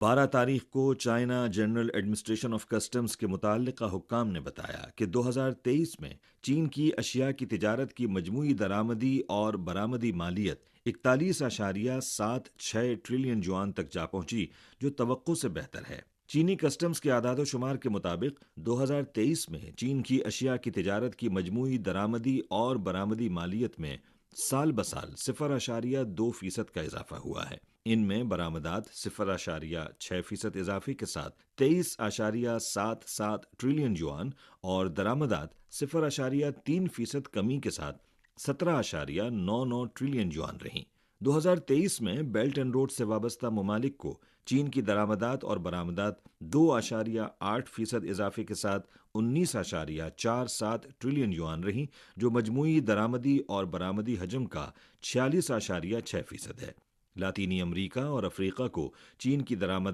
12 تاریخ کو China general administration of customs کے متعلقہ حکام نے بتایا کہ 2023 میں چین کی اشیاء کی تجارت کی مجموعی درآمدی اور برآمدی مالیت 41.76 ٹریلین یوان تک جا پہنچی، جو توقع سے بہتر ہے۔ چینی کسٹمز کے اعداد و شمار کے مطابق 2023 میں چین کی اشیاء کی تجارت کی مجموعی درآمدی اور برآمدی مالیت میں سال بسال 0.2% کا اضافہ ہوا ہے۔ ان میں برآمدات 0.6% اضافے کے ساتھ 23.77 ٹریلین یوان اور درآمدات 0.3% کمی کے ساتھ 17.99 ٹریلین یوان رہیں۔ 2023 میں بیلٹ اینڈ روڈ سے وابستہ ممالک کو چین کی درآمدات اور برآمدات 2.8% اضافے کے ساتھ 19.47 ٹریلین یوان رہیں، جو مجموعی درآمدی اور برآمدی حجم کا 46.6% ہے۔ لاطینی امریکہ اور افریقہ کو چین کی درآمدات